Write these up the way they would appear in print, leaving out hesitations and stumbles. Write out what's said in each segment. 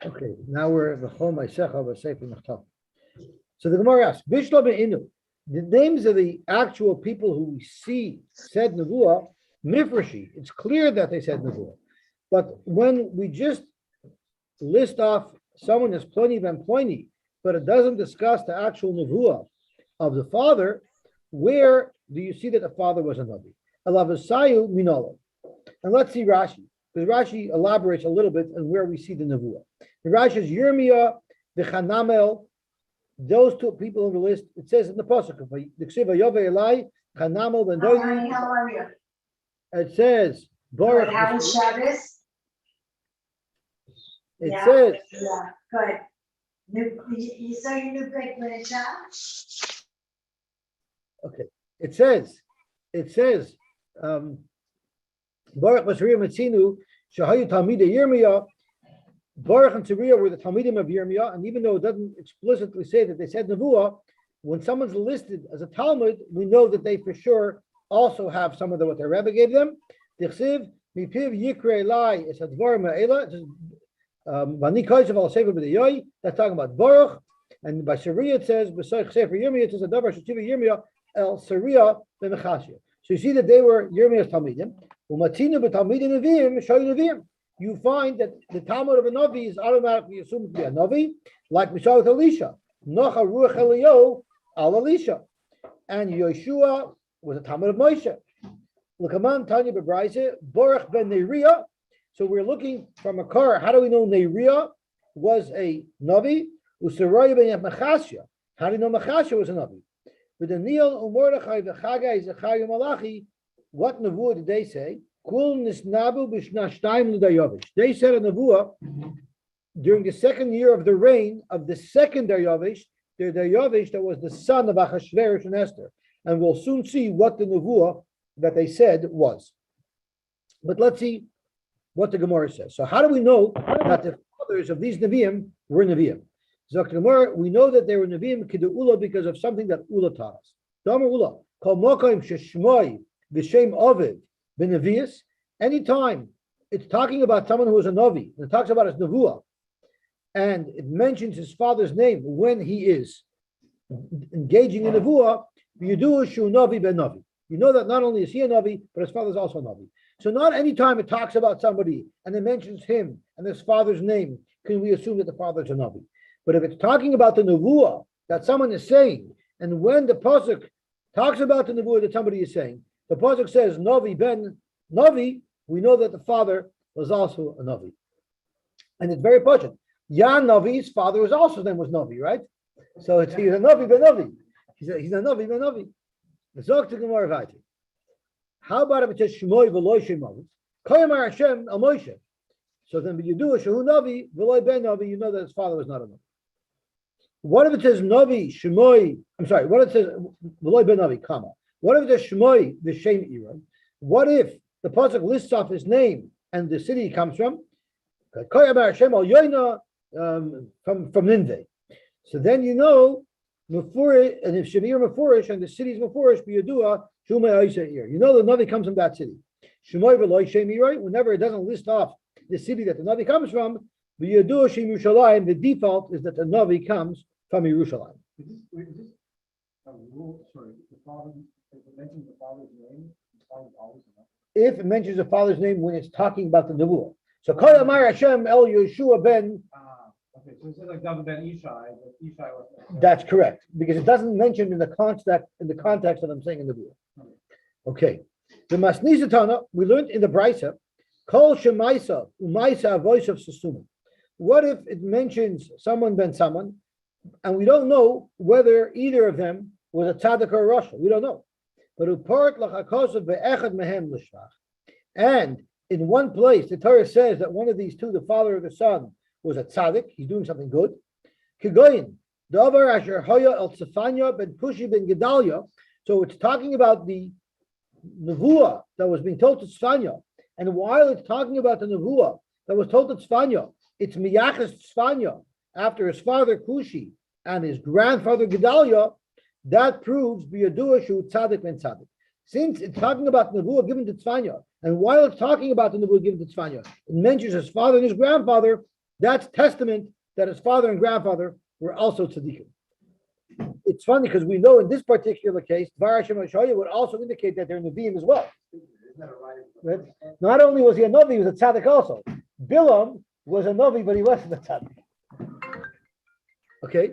Okay, now we're at the Chol Ma'asecha of a Sefer Nachtam. So the Gemara asks, Bishlo be'inu, the names of the actual people who we see said Nevuah, Mifrashi, it's clear that they said Nevuah. But when we just list off someone as Pliny ben Pliny, but it doesn't discuss the actual Nevuah of the father, where do you see that the father was a Navi? Alavasayu minolo. And let's see Rashi, because Rashi elaborates a little bit on where we see the Nevuah. The Rashi is Yirmiyah, the Chanamel, those two people on the list. It says in the pasuk, the Ksiva Yove Elai, Chanamel ben Dodi. How are you? It says Baruch. How was Shabbos? It Yeah. says. Yeah, good. You saw your new great grandchild? Okay. It says. Baruch Basriya Metzinu Shahayu Talmidei Yirmiyah. Baruch and Tzuriah were the Talmidim of Yirmiyah, and even though it doesn't explicitly say that they said Nevuah, when someone's listed as a Talmud, we know that they for sure also have some of what their Rebbe gave them. Dichsiv mipiv yikre lai es hadvar ma'ela. Vani koysev al sefer b'deyoy. That's talking about Baruch, and by Tzuriah it says b'soich sefer Yirmiyah. It says a davar shetiva Yirmiyah el Tzuriah b'mechashia. So you see that they were Yirmiyah's Talmidim. Umatinu b'Talmidim Neviim shoyu Neviim. You find that the Talmud of a Navi is automatically assumed to be a Navi, like we saw with Elisha. Nocha Ruach Eliyahu al Elisha. And Yeshua was a Talmud of Moshe. L'kaman Tanya Bebraise, Baruch ben Neriah. So we're looking from a car. How do we know Neriah was a Navi? Usaroya ben Machashia. How do you know Machashia was a Navi? With the Neil Umordechai v'Chagai Zechariah Malachi, what Nevuah did they say? They said a Nevuah during the second year of the reign of the second Daryavish, the Daryavish that was the son of Achashverosh and Esther. And we'll soon see what the Nevuah that they said was. But let's see what the Gemara says. So how do we know that the fathers of these Nevi'im were Nevi'im? Zok Gemara, we know that they were Nevi'im Kidu Ula because of something that Ula taught us. Damar Ula, Kol Mokaim Sheshmoi B'Shem Ovid B'Nevius. Anytime it's talking about someone who is a Navi, it talks about his Nevuah, and it mentions his father's name when he is engaging in Nevuah, you do a Shu Navi ben Navi. You know that not only is he a Navi, but his father is also a Navi. So not any time it talks about somebody and it mentions him and his father's name, can we assume that the father is a Navi. But if it's talking about the Nevuah that someone is saying, and when the pasuk talks about the Nevuah that somebody is saying, the pasuk says Navi ben Navi, we know that the father was also a Navi. And it's very potent. Yan Navi's father was also, his name was Navi, right? So he's a Navi ben Navi. He's a Navi ben Navi. How about if it says Shemoi v'loi Shemoi? Koyamar Hashem al Moshe. So then you do a Shehu Navi v'loi ben Navi, you know that his father was not a Navi. What if it says Navi Shemoi? What if it says v'loi ben Navi, comma? What if it says Shemoi v'shem Ira? What if the pasuk lists off his name and the city he comes from? From Nineveh. So then you know Mefurish, and if Shemir Mefurish and the city is Mefurish, B'Yadua Shumei Oisei. You know the Navi comes from that city. Shemoi v'loi Shemir. Whenever it doesn't list off the city that the Navi comes from, B'Yadua Shem Yerushalayim. The default is that the Navi comes from Yerushalayim. Is this a rule? Sorry, the father, if it mentions the father's name, the father's always enough. If it mentions the father's name when it's talking about the Nevuah. So Kol Amar Hashem El Yeshua ben. Okay, so it says like David ben Ishai, but Ishai was. That's correct, because it doesn't mention in the context that I'm saying in the Nevuah. Okay. The Masnisa Tana, we learned in the Brisa, Kol Shemaisa Umaisa voice of Susuma. What if it mentions someone ben someone, and we don't know whether either of them was a tzaddik or a rasha? We don't know. But and in one place, the Torah says that one of these two, the father or the son, was a tzaddik. He's doing something good. So it's talking about the nevuah that was being told to Tzfanya. And while it's talking about the nevuah that was told to Tzfanya, it's miyachas Tzfanya after his father Kushi and his grandfather Gedalia. That proves b'yadua shu tzaddik ben tzaddik. Since it's talking about the nevuah given to Tzfanya, and while it's talking about the nevuah given to Tzfanya, it mentions his father and his grandfather, That's testament that his father and grandfather were also tzaddikim. It's funny because we know in this particular case, Dvar Hashem Hashaya would also indicate that they're Nevi'im as well. Right? Not only was he a Navi, he was a tzaddik also. Bilam was a Navi, but he wasn't a tzaddik. Okay?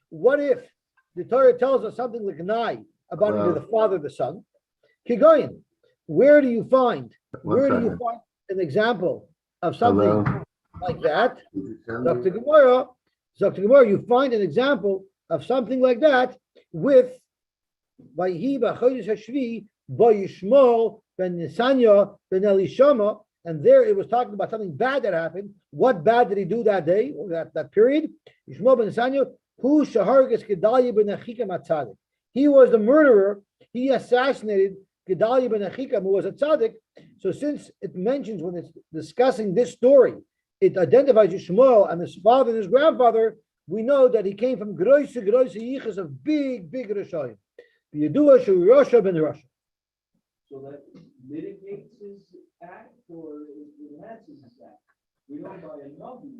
What if the Torah tells us something like Gnai about either the father or the son? Kigoyin. Where do you find an example of something like that? Dr. Gemara, you find an example of something like that with Vayhi b'chodesh hashvi b'yishmol ben Nisanya ben Elishama, and there it was talking about something bad that happened. What bad did he do that day or that period? Yishmol ben Nisanya, who shahargas Gedalia ben Achikam atzadik. He was the murderer. He assassinated Gedalia ben Achikam, who was a tzaddik. So since it mentions when it's discussing this story, it identifies Yishmael and his father and his grandfather, we know that he came from Groise Yichas of big Rishayim. Yedua Shu Rasha ben Rasha. So that mitigates his act or enhances his act? We know by a Navi,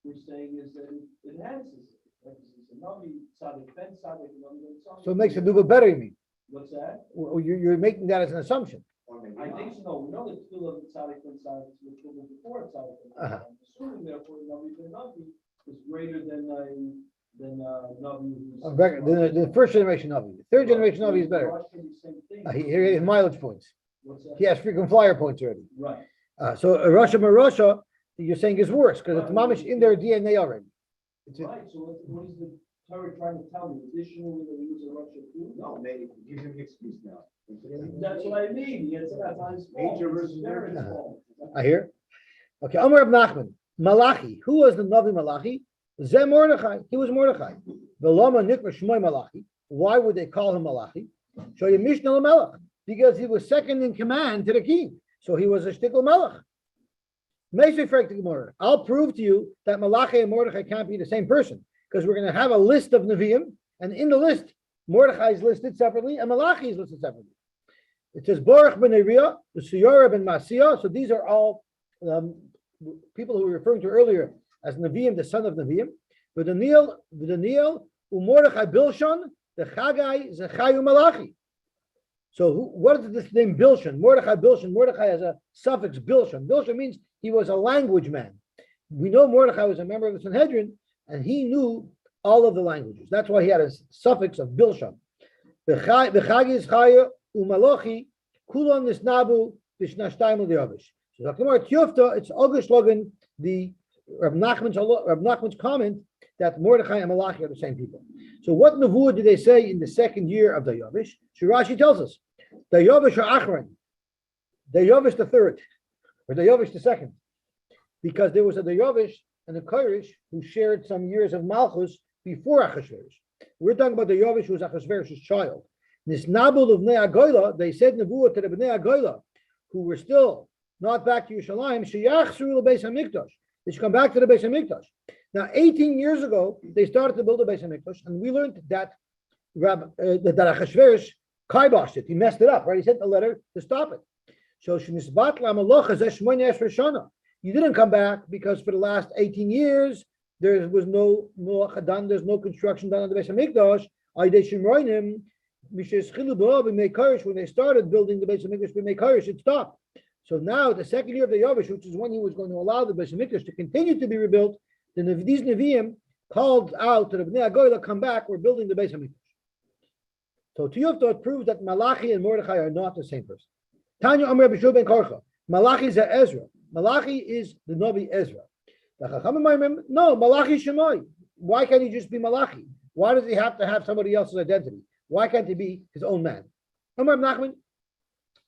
we're saying is that it enhances it. Like it's a Navi, Tzaddik, Ben Tzaddik, So it makes the duva better, you mean? What's that? Well, you're making that as an assumption. I think so. No, we know that still of Tzaddik Ben Tzaddik is before Tzaddik Ben Tzaddik. I'm assuming therefore Navi Ben Navi is greater than Navi. The first generation Navi. The third generation Navi is better. He has mileage points. He has frequent flyer points already. Right. So Rasha Marasha, you're saying is worse because it's mamish in their DNA already. Right. So what is the Torah trying to tell me? Additionally, that he was a Russia too? No, maybe give him the excuse now. That's what I mean. It's not his fault. Nature versus It's his fault. I hear. Okay, Amar of Nachman. Malachi. Who was the Navi Malachi? Zeh Mordechai. He was Mordechai. Velama Nikra Shmoy Malachi. Why would they call him Malachi? Shoy Mishnah Melech. Because he was second in command to the king. So he was a shtickle Melech. I'll prove to you that Malachi and Mordechai can't be the same person. Because we're going to have a list of Nevi'im. And in the list, Mordechai is listed separately and Malachi is listed separately. It says Baruch ben Neriah, the Suyara ben Masiyah. So these are all people who we were referring to earlier as Nevi'im, the son of Nevi'im. V'Daniel, uMordechai Bilshon, the Chagai, Zechayu Malachi. So what is this name Bilshon? Mordechai Bilshon. Mordechai has a suffix Bilshon. Bilshon means he was a language man. We know Mordechai was a member of the Sanhedrin, and he knew all of the languages. That's why he had a suffix of Bilshon. V'Chagi Zechayu uMalachi, Kulon Nisnabu Vishnashtayim L'Yavish. So Zakimar Tiyufta, it's August Logan, the Rab Nachman's comment that Mordechai and Malachi are the same people. So what Nevuah did they say in the second year of the Yavish? Shirashi tells us, the Yavish are Achron, the Yavish the third, or the Yavish the second, because there was a Yavish and a Koresh who shared some years of Malchus before Achashverosh. We're talking about the Yavish who was Achashverosh's child. Nisnabul of Bnei Agoyla, they said Nevuah to the Bnei Agoyla, who were still not back to Yerushalayim, Sheyachzru l'Beis HaMikdash. They should come back to the Beis HaMikdash. Now, 18 years ago, they started to build the Beis HaMikdash, and we learned that that Achashverosh kiboshed it. He messed it up, right? He sent a letter to stop it. So, you didn't come back because for the last 18 years, there was no done, there's no construction done on the Beis HaMikdash. When they started building the Beis HaMikdash, it stopped. So now, the second year of the Yavish, which is when he was going to allow the Beis HaMikdash to continue to be rebuilt, these Nevi'im called out to the Bnei Agoyla, come back, we're building the Beis HaMikdash. So Tiyufta proves that Malachi and Mordechai are not the same person. Tanya Amr B'Shu ben Korcha. Malachi is Ezra. Malachi is the Navi Ezra. No, Malachi Shemai. Why can't he just be Malachi? Why does he have to have somebody else's identity? Why can't he be his own man? Amr Nachman,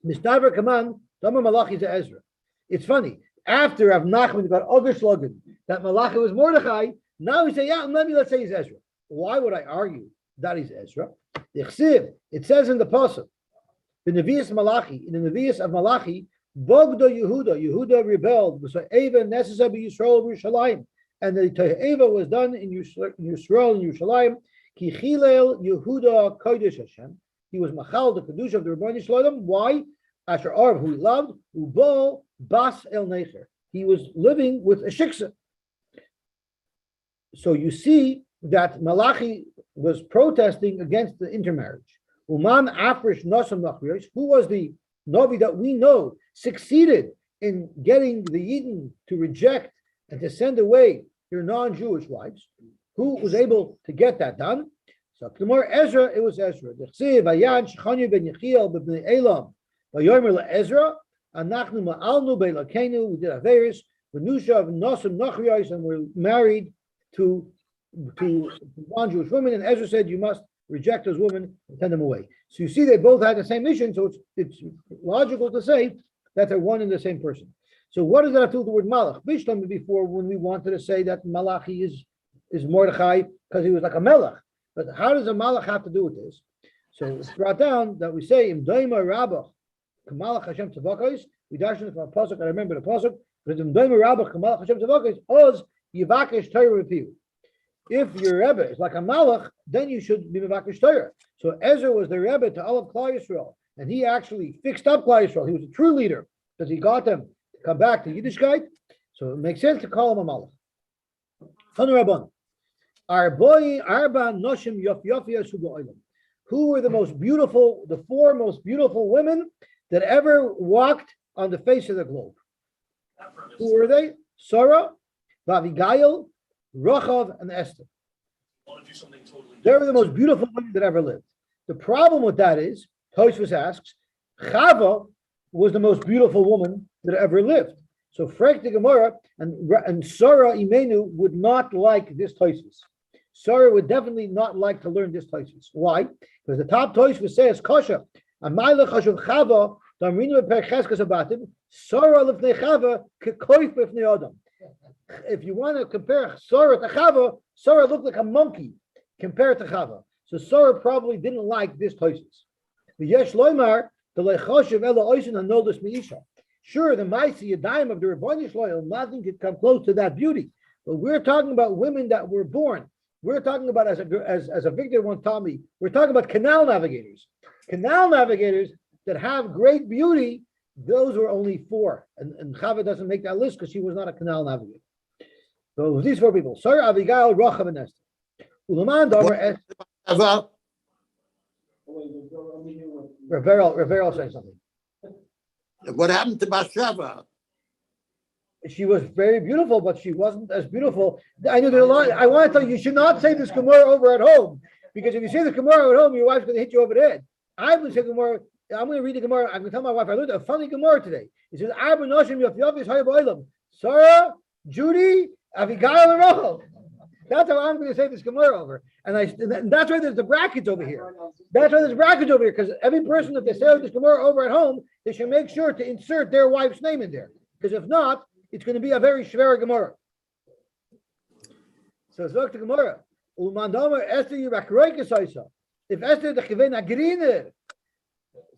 Mistaver Kaman, Amr Malachi is Ezra. It's funny. After Rav Nachman got other slogan that Malachi was Mordechai, now we say, yeah, let's say he's Ezra. Why would I argue that he's Ezra? It says in the Pasuk, the Nevi'us Malachi, in the Nevi'us of Malachi, Bogdo Yehuda rebelled, so Eva necessary Yisrael Yerushalayim, and the Eva was done in Yisrael and Yerushalayim. Ki Chilel Yehuda Kodesh Hashem. He was Machal, the Kedusha of the Rebbeinu Shalom. Why? Asher Arv, who he loved, Ubal Bas El Necher. He was living with a shiksa. So you see that Malachi was protesting against the intermarriage. Uman Afrish Nosam Nachriyosh, who was the Novi that we know succeeded in getting the Yidden to reject and to send away their non-Jewish wives. Who was able to get that done? So the more Ezra, it was Ezra. The Chsiv Vayan Shechanya ben Yechiel b'bnei Elam vayomer leEzra anachnu ma'alnu be'elokenu. We did Averis v'nusha of Nosam Nachriyosh, and we're married to non-Jewish women. And Ezra said, you must reject those women and send them away. So you see, they both had the same mission. So it's logical to say that they're one and the same person. So what does that have to do with the word Malach? Bishlam before, when we wanted to say that Malachi is Mordechai because he was like a melech. But how does a Malach have to do with this? So it's brought down that we say Im Doima Rabach Kamalach Hashem Tzavakos. We dash it from a pasuk. I remember the pasuk. But Im Doima Rabach Kamalach Hashem Tzavakos Oz Yivakesh Torah Repiu. If your Rebbe is like a Malach, then you should be Mevakesh Torah. So Ezra was the Rebbe to all of Klal Yisrael, and he actually fixed up Klal Yisrael. He was a true leader because he got them to come back to Yiddishkeit. So it makes sense to call him a Malach. Rabban. Who were the most beautiful, the four most beautiful women that ever walked on the face of the globe? Who were they? Sarah, Abigail, Rachav, and Esther. They were the most beautiful women that ever lived. The problem with that is, Tosfos asks, Chava was the most beautiful woman that ever lived. So Frank the Gemara and Sarah Imenu would not like this Tosfos. Sarah would definitely not like to learn this Tosfos. Why? Because the top Tosfos says, Kasha, Amayla Chashav Chava, Damrinu Percheskas Abatim, Sarah Lifnei Chava, Kekoif Lifnei Adam. If you want to compare Sarah to Chava, Sarah looked like a monkey compared to Chava. So Sarah probably didn't like this Tosfos. The Yesh Loimar, the Lechoshev Ela Oisin Hanoldas Meisha. Sure, the Maisi Yadayim of the Rebbeinu Shloim, nothing could come close to that beauty. But we're talking about women that were born. We're talking about, as a Victor once taught me, we're talking about canal navigators. Canal navigators that have great beauty, those were only four. And Chava doesn't make that list because she was not a canal navigator. So these four people: Sarah, Abigail, Rachav, and Esther. Ulaman Domer Esther. Rivero saying something. What happened to Bathsheba? She was very beautiful, but she wasn't as beautiful. I know there are a lot. I want to tell you, you should not say this Gemara over at home, because if you say the Gemara at home, your wife's going to hit you over the head. I'm going to say Gemara. I'm going to read the Gemara. I'm going to tell my wife I learned a funny Gemara today. It says, Sarah, Judy, Abigail, and Rachel. That's how I'm going to say this Gemara over. And that's why there's the brackets over here. That's why there's brackets over here, because every person that they say this Gemara over at home, they should make sure to insert their wife's name in there. Because if not, it's going to be a very schwere Gemara. So it's like the Gemara. If Esther the Chivena Griner,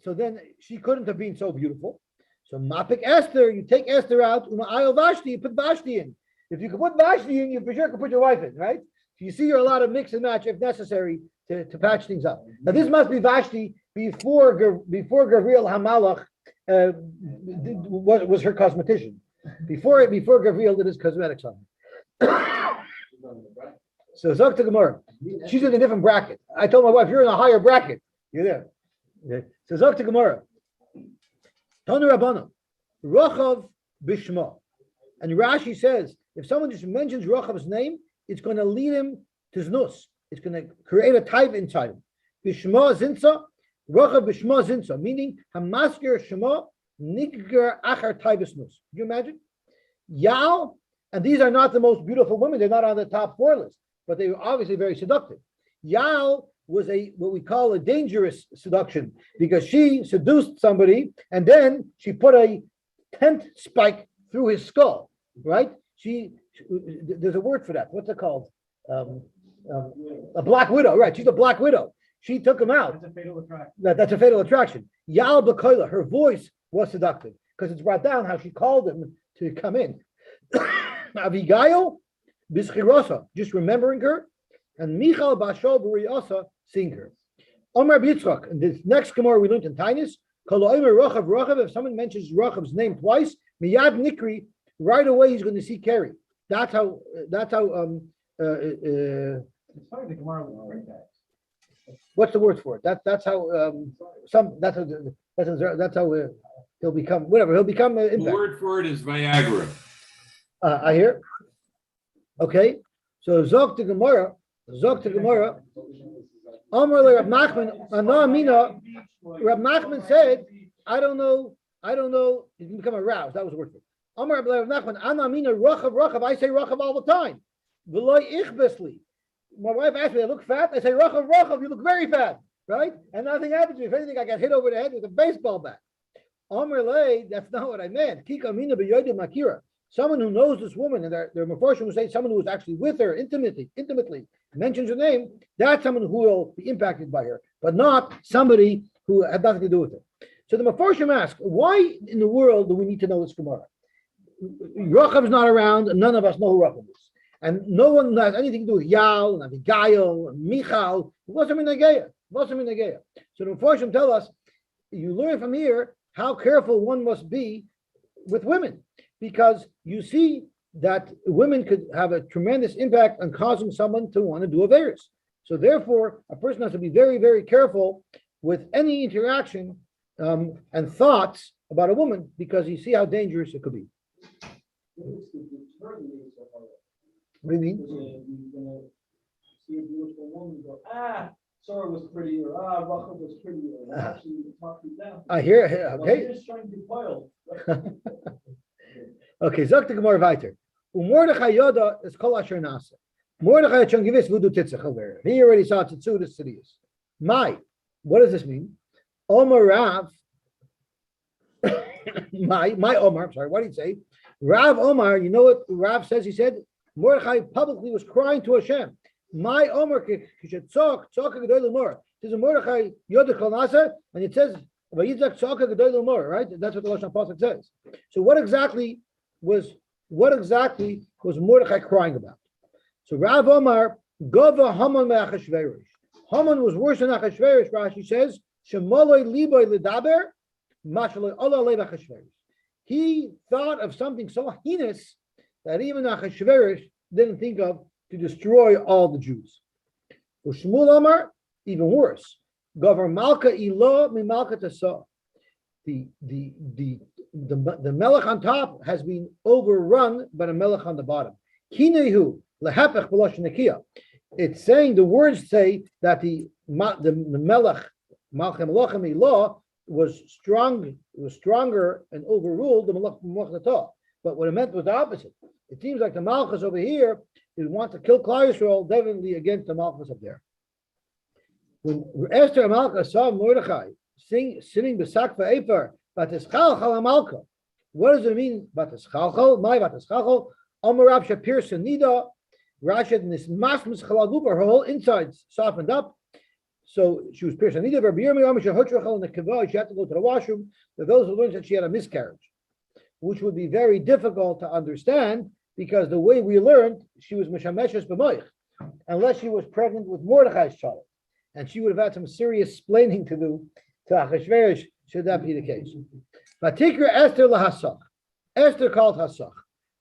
so then she couldn't have been so beautiful. So Mapik Esther, you take Esther out, Ayel Vashti, you put Vashti in. If you can put Vashti in, you for sure can put your wife in, right? So you see you're allowed to mix and match if necessary to patch things up. Now this must be Vashti before Gabriel Hamalach was her cosmetician. Before Gabriel did his cosmetics on her. So Zok to Gemara. She's in a different bracket. I told my wife, you're in a higher bracket. You're there. Okay. So Zok to Gemara. Tanu Rabbanu. Rachav Bishma. And Rashi says, if someone just mentions Rachav's name, it's going to lead him to Znus. It's going to create a type inside him. Bishma Zinsa. Rachav Bishma Zinsa. Meaning, Hamaskir Shema Nigger Achar Taibus Znus. Can you imagine? Yal. And these are not the most beautiful women. They're not on the top 4 list. But they were obviously very seductive. Yal was what we call a dangerous seduction, because she seduced somebody and then she put a tent spike through his skull, right? There's a word for that. What's it called? A black widow, right? She's a black widow. She took him out. That's a fatal attraction. That's a fatal attraction. Yal Bakoila, her voice was seductive because it's brought down how she called him to come in. Abigail, Bischirosa, just remembering her, and Michal Bashol Buriasa, seeing her. Omar Bitzchak, and this next Gemara we learned in Tainus, Kol Omer Rachav, if someone mentions Rachav's name twice, Miyad Nikri, right away he's going to see Kerry. That's how It's funny the Gemara would print that. what's the word for it? That's how he'll become whatever. He'll become The impact. word for it is Viagra. I hear. Okay. So Zog to Gemara. Amar le Rab Nachman, Anamina. Rab Nachman said, I don't know. He's become aroused. That was the word for it. Amar Rab Nachman, Anamina Rachav. I say Rachav all the time. V'loy ichbesli. My wife asked me, I look fat. I say Rachav. You look very fat, right? And nothing happens to me. If anything, I got hit over the head with a baseball bat. Amar le, that's not what I meant. Kika Amina b'yodim makira. Someone who knows this woman, and there are Mefarshim who say someone who was actually with her intimately, mentions her name, that's someone who will be impacted by her, but not somebody who had nothing to do with her. So the Mefarshim ask, why in the world do we need to know this Gemara? Rachav is not around, and none of us know who Rachav is. And no one has anything to do with Yal, and Abigail, and Michal. It wasn't Minageya. So the Mefarshim tell us, you learn from here how careful one must be with women, because you see that women could have a tremendous impact on causing someone to want to do a virus. So therefore, a person has to be very, very careful with any interaction and thoughts about a woman, because you see how dangerous it could be. What do you mean? You're gonna see a beautiful woman, go, Sarah was pretty, or Rachel was pretty, or actually talk you down. I hear. Okay. You're just trying to be spoiled. Okay, Zok the Gemara weiter. Mordechai Yoda is kol asher nasa. Mordechai had shown gewiss vudu titzach over. He already saw tzitzu the cities. What does this mean? Omar Rav. my Omar. I'm sorry. What did he say? Rav Omar. You know what Rav says? He said Mordechai publicly was crying to Hashem. My Omar kishetzok gedoy lemor. There's a Mordechai Yoda kol nasa, and it says vayizak tzok gedoy lemor. Right? That's what the Lashon Pasuk says. So what exactly was Mordechai crying about? So Rav Omar Gova Haman me'Achashverosh. Haman was worse than Achashverosh. Rashi says Shemaloi liboy ledaber mashaloi Allah lev Achashverosh. He thought of something so heinous that even Achashverosh didn't think of to destroy all the Jews. Ushmul Omar, even worse. Gover Malka Ilo mi Malka Tasa. The melech on top has been overrun by the melech on the bottom. Kinehu lehepech b'loshen nekiah. It's saying, the words say that the melech malchem lochem ilah was stronger and overruled the melech Tah. But what it meant was the opposite. It seems like the malchus over here is want to kill Klal Yisrael definitely against the malchus up there. When Esther and Malka saw Mordechai sitting besakva efer, Batischalchal Amalka. What does it mean? Batischalchal, my Batischalchal, Amarav Shapir Sanida, Rashid Nismas Mischalagupa, her whole insides softened up. So she was pierced. Sanida, Rabbi Amishahutrachal in the Kavah, she had to go to the washroom. For those who learned that she had a miscarriage, which would be very difficult to understand, because the way we learned, she was Mishameshes B'moich, unless she was pregnant with Mordechai's child. And she would have had some serious splaining to do to Achashverosh, should that be the case. Vatikra Esther lahasach. Esther called Hasach.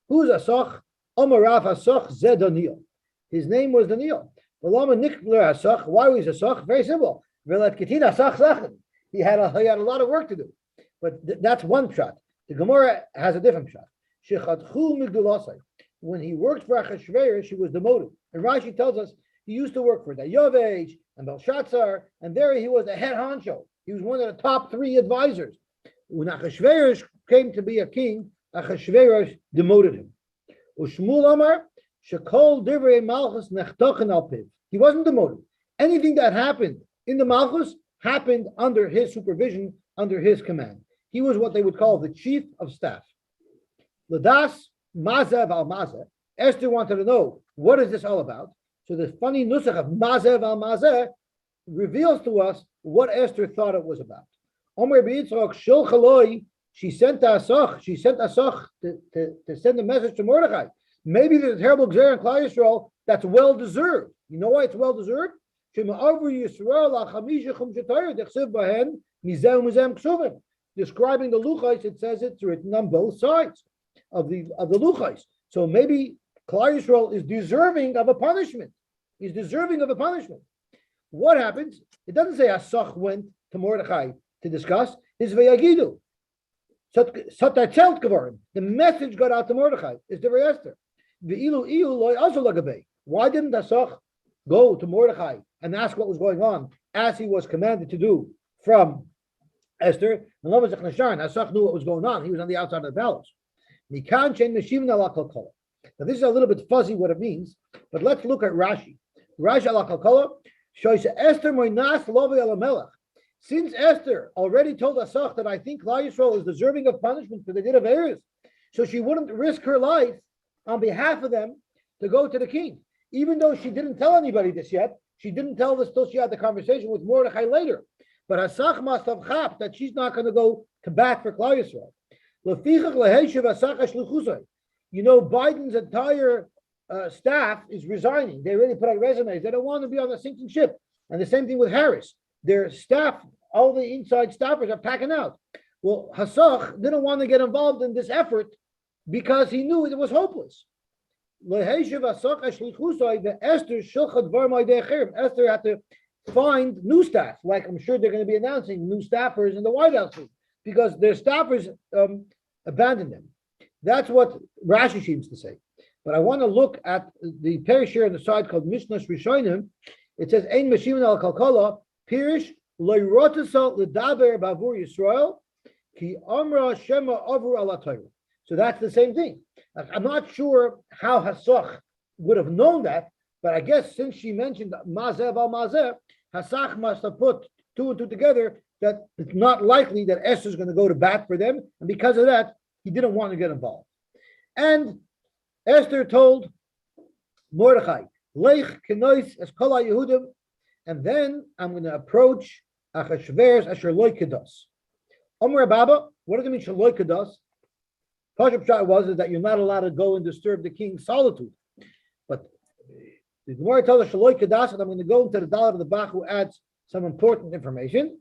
Who's Hasach? Omarav Hasach Zed Daniel. His name was Daniel. V'lama nikler Hasach. Why was Hasach? Very simple. V'let Ketina Hasach Zachin. He had a lot of work to do. But that's one shot. The Gemara has a different shot. Shechadchu migdulasai. When he worked for Achashverosh, he was demoted. And Rashi tells us he used to work for Dayavesh and Belshazzar, and there he was the head honcho. He was one of the top 3 advisors. When Achashverosh came to be a king, Achashverosh demoted him. Ushmul Amar, Shekol Divrei Malchus Nechtochen al Piv. He wasn't demoted. Anything that happened in the Malchus happened under his supervision, under his command. He was what they would call the chief of staff. Ladas Mazev al Mazeh. Esther wanted to know, what is this all about? So the funny nusach of Mazev al Mazeh reveals to us what Esther thought it was about. Omer b'Yitzchak shil chaloi, she sent Asach to send a message to Mordechai. Maybe there's a terrible gzer in Klal Yisrael that's well deserved. You know why it's well deserved? describing the luchos, it says it's written on both sides of the luchos. So maybe Klal Yisrael is deserving of a punishment. He's deserving of a punishment. What happens? It doesn't say Asach went to Mordechai to discuss. It's Vayagidu. The message got out to Mordechai. It's the Esther. Why didn't Asach go to Mordechai and ask what was going on as he was commanded to do from Esther? Asach knew what was going on. He was on the outside of the palace. Now this is a little bit fuzzy what it means, but let's look at Rashi. Rashi ala kalkala shows Esther moinas lovi ala melech. Since Esther already told Asach that I think Klal Yisrael is deserving of punishment for the din of heirs, so she wouldn't risk her life on behalf of them to go to the king. Even though she didn't tell anybody this yet, she didn't tell this till she had the conversation with Mordechai later. But Asach must have chapped that she's not going to go to bat for Klal Yisrael. You know, Biden's entire staff is resigning. They already put out resumes. They don't want to be on the sinking ship. And the same thing with Harris. Their staff, all the inside staffers are packing out. Well, Hasach didn't want to get involved in this effort because he knew it was hopeless. Esther had to find new staff, like I'm sure they're going to be announcing new staffers in the White House because their staffers abandoned them. That's what Rashi seems to say. But I want to look at the parish here on the side called Mishnas Rishonim. It says, Ein Meshimin al Kalkala, Pirish, Loirotasa Ledaber Bavur Yisrael, Ki Amra Shema Avur ala Torah. So that's the same thing. I'm not sure how Hasach would have known that, but I guess since she mentioned Mazev al Mazev, Hasach must have put two and two together that it's not likely that Esther is going to go to bat for them, and because of that, he didn't want to get involved. And Esther told Mordechai, Leich kenois es kol Yehudim, and then I'm going to approach Achashverosh asher loy kedos. Omer Baba, what does it mean shaloy kedos? Pashup shot is that you're not allowed to go and disturb the king's solitude. But the Gemara tells us shaloy kedas, and I'm going to go into the Dalet of the Bach who adds some important information.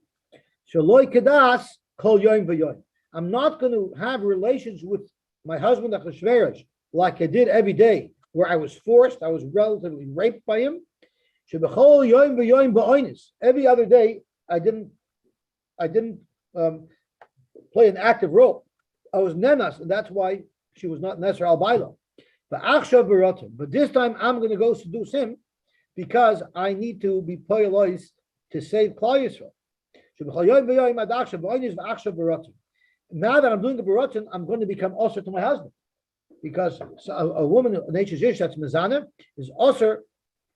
Shaloy kedas kol yoim v'yoim. I'm not going to have relations with my husband Achashverosh like I did every day, where I was forced, I was relatively raped by him. Every other day, I didn't play an active role. I was nenas, and that's why she was not Nesser al Baila. But this time, I'm going to go seduce him because I need to be poyalois to save Klal Yisrael. Now that I'm doing the baratin, I'm going to become also to my husband. Because a woman, an Ish that's mezana, is also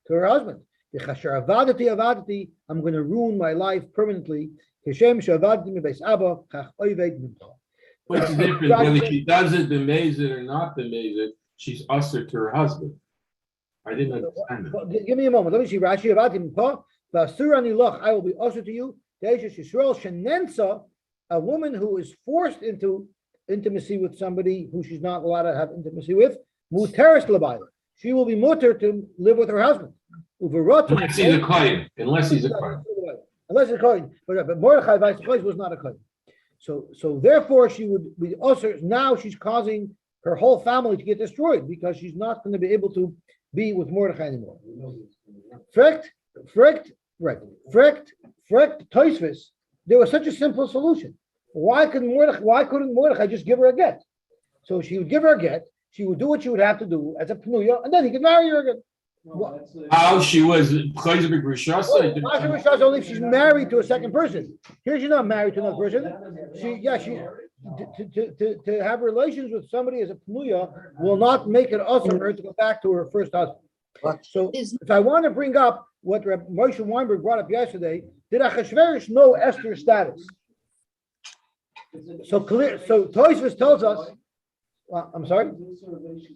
to her husband. I'm going to ruin my life permanently. What's the difference whether she does it, the mazid or not the mazid? She's usher to her husband. I didn't understand that. Give me a moment. Let me see. Rashi I will be usher to you. A woman who is forced into intimacy with somebody who she's not allowed to have intimacy with, she will be mutter to live with her husband. Unless he's a kohen. Unless he's a kohen. Unless it's a kohen. But Mordechai was not a kohen. So therefore she would be also, now she's causing her whole family to get destroyed because she's not going to be able to be with Mordechai anymore. Frekt, Toisvis, there was such a simple solution. Why couldn't Mordechai just give her a get? So she would give her a get, she would do what she would have to do as a pnuya, and then he could marry her again. How she was only if she's married to a second person. Here she's not married to another person. To have relations with somebody as a pnuya will not make it also her to go back to her first husband. So if I want to bring up what Moshe Weinberg brought up yesterday, did Achashverosh know Esther's status? So clear. So Tosfos tells us, I'm sorry,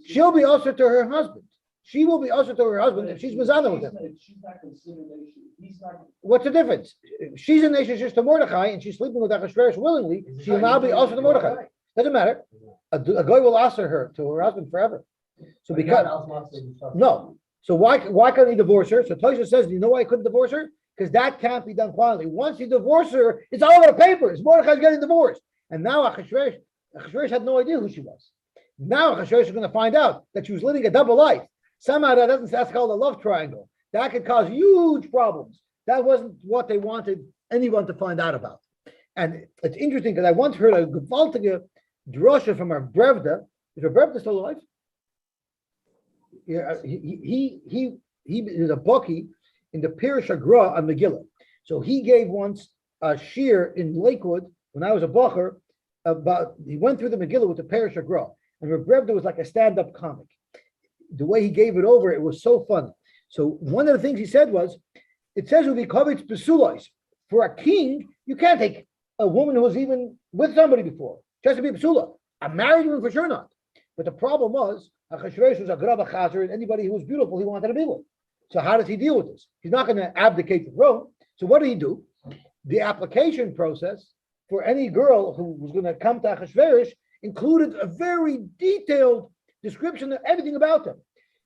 she'll be also to her husband. She will be also to her husband if she's mezana with him. What's the difference? If she's an Ish to Mordechai and she's sleeping with Achashverosh willingly, she will now be also to Mordechai. Doesn't matter. A guy will answer her to her husband forever. So because no. So why can't he divorce her? So Tosfos says, you know why he couldn't divorce her? Because that can't be done quietly. Once you divorce her, it's all over the papers. Mordechai's getting divorced. And now Achashverosh had no idea who she was. Now Achashverosh is going to find out that she was living a double life. Somehow that's called a love triangle. That could cause huge problems. That wasn't what they wanted anyone to find out about. And it's interesting because I once heard a gewaltige drosha from our Brevda. Is our Brevda still alive? Yeah, he is a bookie in the Pirush Agra on Megillah. So he gave once a shir in Lakewood when I was a bacher about. He went through the Megillah with the Pirush Agra, and Reb Brevda was like a stand-up comic. The way he gave it over, it was so fun. So one of the things he said was, it says uvikovitz besulos. For a king, you can't take a woman who was even with somebody before. She has to be a besula. A married woman for sure not. But the problem was, Achashverosh was a grava chazer, and anybody who was beautiful he wanted to be with. So how does he deal with this? He's not going to abdicate the throne. So what did he do? The application process for any girl who was going to come to Achashverosh included a very detailed description of everything about them.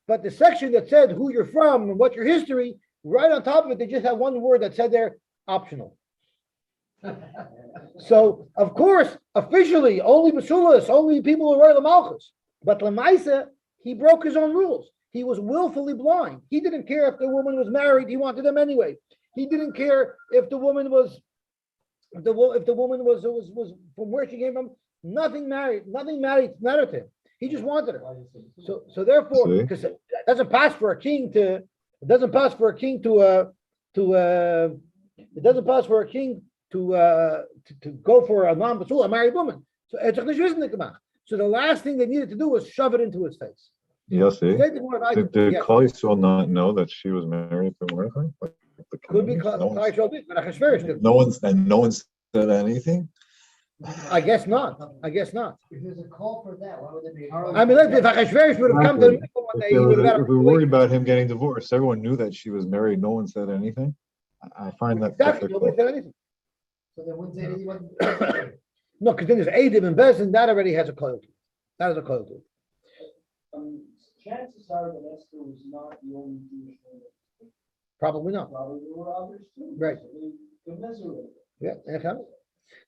But the section that said who you're from and what your history, right on top of it, they just had one word that said there, optional. So, of course, officially, only Basulas, only people who were the Malchus. But Lamaisa, he broke his own rules. He was willfully blind. He didn't care if the woman was married. He wanted them anyway. He didn't care if the woman was, if the woman was from where she came from. Nothing mattered to him. He just wanted her. So therefore, because it doesn't pass for a king to go for a non-basul, a married woman. So the last thing they needed to do was shove it into his face. Yossi, did Klal Yisrael not know that she was married to Mordechai? Could be Klal Yisrael did, but Achashverosh did. No one said anything. I guess not. If there's a call for that, why would they be? I mean, if Achashverosh would have come to him one day, he would have got If we're worried about him getting divorced, everyone knew that she was married. No one said anything. I find that exactly. difficult. Nobody said anything. So they wouldn't say anything. No, because then there's Eidim and Bezin, that already has a coil to it. That is a coil to it. Chances are that Esther was not the only Jewish woman. Probably not. Probably there were others too. Right. So they commiserated. Yeah.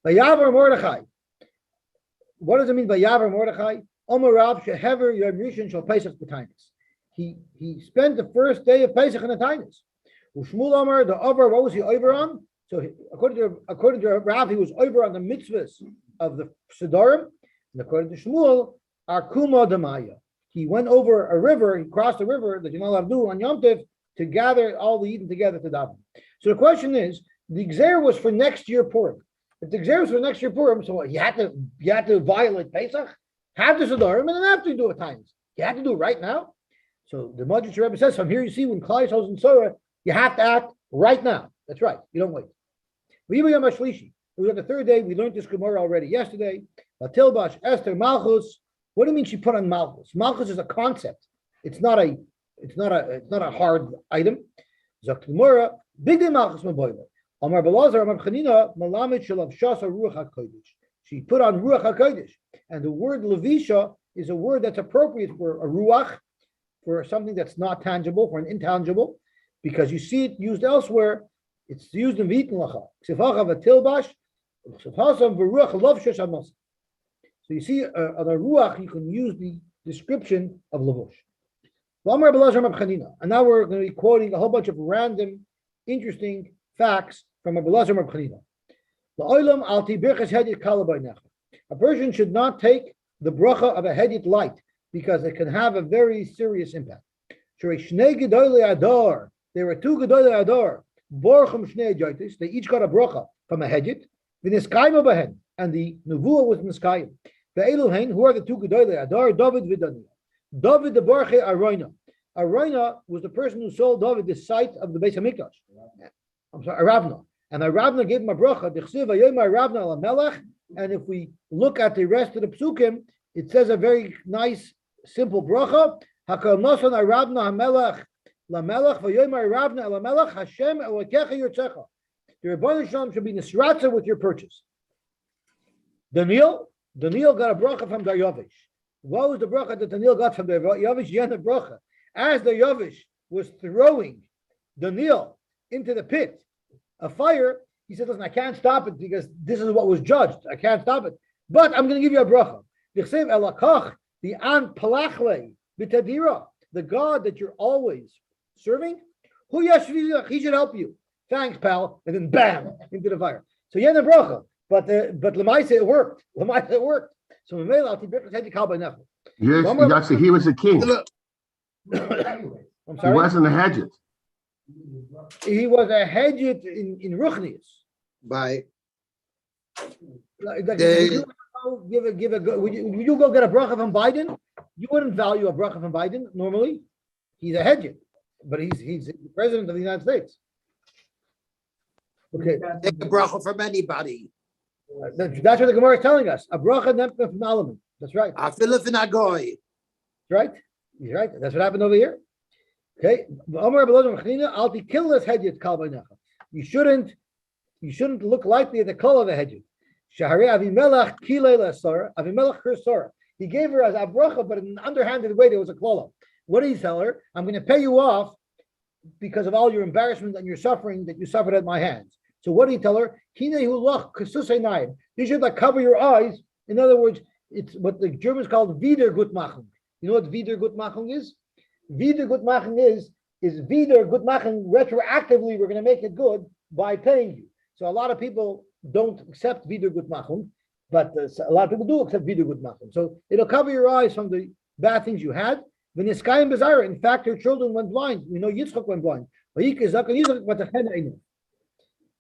Vayavar Mordechai. What does it mean by Yavar Mordechai? Omer Rav shehever Yom Rishon shel Pesach b'tainis. He spent the first day of Pesach in the Tainis. Ushmul Omer the over, what was he over on? So according to Rav, he was over on the mitzvahs of the Sidorim, and according to Shmuel, Arkuma Damaya. He went over a river, he crossed a river that you're not allowed to do on Yom Tov to gather all the Eden together to daven. So the question is, the Gzer was for next year Purim. If the Gzer was for next year Purim, so what, you had to violate Pesach, have the Sidorim, and then after you do it times. You have to do it right now. So the Madrash Rebbe says, from here you see when Klal Yisrael is in Surah, you have to act right now. That's right. You don't wait. It was on the third day. We learned this Gemara already yesterday. Tilbash Esther Malchus. What do you mean she put on Malchus? Malchus is a concept. It's not a hard item. Zok Gemara. Big day Malchus Maboila. Amar Belazar Amar Chanina Malamid Shalav Shasa Ruach HaKodesh. She put on Ruach HaKodesh, and the word Levisha is a word that's appropriate for a ruach, for something that's not tangible, for an intangible, because you see it used elsewhere. It's used in Vitnlacha. So you see, on a ruach, you can use the description of lavush. And now we're going to be quoting a whole bunch of random, interesting facts from Rabbi Elazar Reb Chanina. A person should not take the bracha of a hedit light because it can have a very serious impact. There were two gedolei ador. They each got a bracha from a hedjit, and the nevuah was niskayim. Who are the two gedolei ador? David v'Daniel. David the Barche Arayna. Arayna was the person who sold David the site of the Beis Hamikdash. I'm sorry, Aravna. And Aravna gave him a bracha. And if we look at the rest of the psukim, it says a very nice, simple bracha. Hakal nosan Aravna hamelach. LaMelech v'yomer Ravna LaMelech Hashem Elokecha Yirtzecha. The Rebbeinu Shalom should be nisratza with your purchase. Daniel got a bracha from Daryavish. What was the bracha that Daniel got from Daryavish? Yana bracha. As Daryavish was throwing Daniel into the pit of fire, He said, listen, I can't stop it because this is what was judged. I can't stop it. But I'm going to give you a bracha. The an palachle b'tadira, the God that you're always serving, he should help you. Thanks, pal. And then bam, into the fire. So yeah, the bracha. But Lamaisa, it worked. Lamaisa, it worked. So Yes, he was a king. I'm He sorry. wasn't a Hedget. He was a hedget in Ruchnius. By Like, They- would you go get a bracha from Biden? You wouldn't value a bracha from Biden normally. He's a hedget, but he's the president of the United States. Okay, take a bracha from anybody. that's what the Gemara is telling us. A bracha nefka from Alaman. That's right. Afilif in Agoy. Right? He's right. That's what happened over here. Okay. You shouldn't look lightly at the color of the hedge. He gave her as a bracha, but in an underhanded way, there was a klala. What did he tell her? I'm going to pay you off because of all your embarrassment and your suffering that you suffered at my hands. So what did he tell her? You should like cover your eyes. In other words, it's what the Germans call Wiedergutmachung. You know what Wiedergutmachung is? Wiedergutmachung is Wiedergutmachung retroactively. We're going to make it good by paying you. So a lot of people don't accept Wiedergutmachung, but a lot of people do accept Wiedergutmachung. So it'll cover your eyes from the bad things you had. In fact, her children went blind. We know Yitzchak went blind.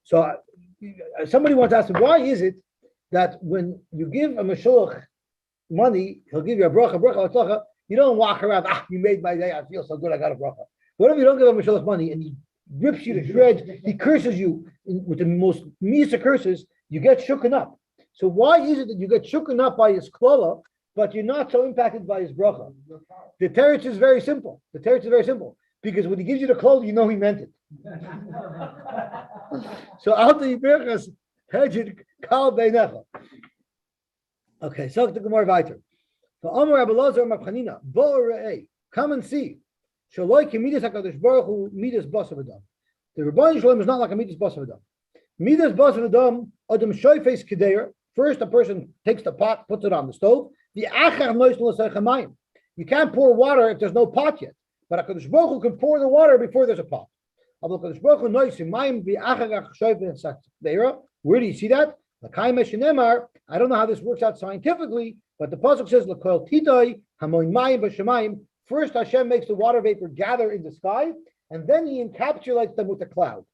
So somebody wants to ask, why is it that when you give a Meshulach money, he'll give you a bracha, you don't walk around, you made my day, I feel so good, I got a bracha. What if you don't give a Meshulach money and he rips you to shreds, he curses you with the most misa curses, you get shooken up. So why is it that you get shooken up by his klala, but you're not so impacted by his bracha? The teretz is very simple. Because when he gives you the klala, you know he meant it. So out the Yiberchas, hedged kal beinecha. Okay, so the Gemara weiter. So Amar Rabbi Lazar Mabchanina, bo re'ei, come and see. Shaloi ki midas hakadosh baruch hu midas basav adam. The Rebbeinu Shalom is not like a midas basav adam. Midas basav adam adam shoyfes kedeir. First, a person takes the pot, puts it on the stove. The achar nois l'seichamayim. You can't pour water if there's no pot yet. But hakadosh baruch hu can pour the water before there's a pot. Where do you see that? I don't know how this works out scientifically, but the pasuk says, first Hashem makes the water vapor gather in the sky, and then he encapsulates them with the cloud.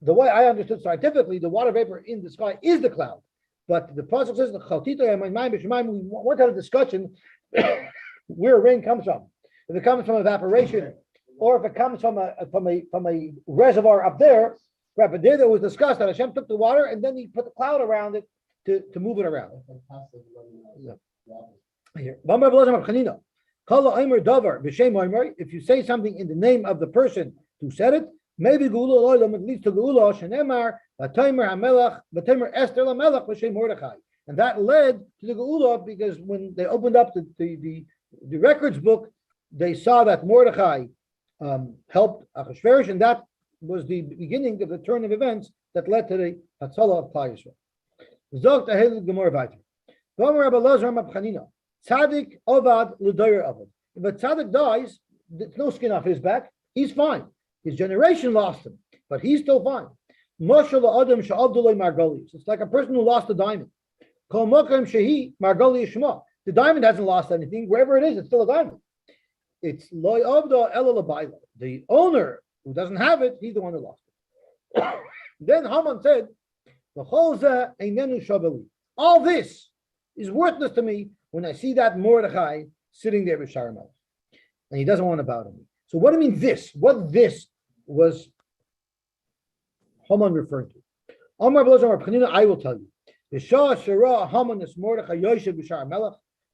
The way I understood scientifically, the water vapor in the sky is the cloud. But the pasuk says, we once had a discussion where rain comes from. If it comes from evaporation, or if it comes from a reservoir up there, right? But there was discussed that Hashem took the water and then he put the cloud around it to move it around. Here, if you say something in the name of the person who said it, maybe it leads to Geula Shenemar, Esther Lamelech B'Shem Mordechai, and that led to the Geula because when they opened up the records book, they saw that Mordechai helped Achashverosh, and that was the beginning of the turn of events that led to the Hatzalah of Klal Yisrael. Zog Tahel Gemara Vayter. Gomer Rabbi Lazar Mabchanina. Tzaddik Ovad L'Doyer Ovad. If a tzaddik dies, there's no skin off his back. He's fine. His generation lost him, but he's still fine. Moshe La'Adam Sha'avdulay Margolius. It's like a person who lost a diamond. Kol Mokem Shehi Margolius Shema. The diamond hasn't lost anything. Wherever it is, it's still a diamond. It's loy avda ela labayla. The owner who doesn't have it, he's the one who lost it. Then Haman said, all this is worthless to me when I see that Mordechai sitting there with Sharamel. And he doesn't want to bow to me. So what do you mean this? What this was Haman referring to? I will tell you.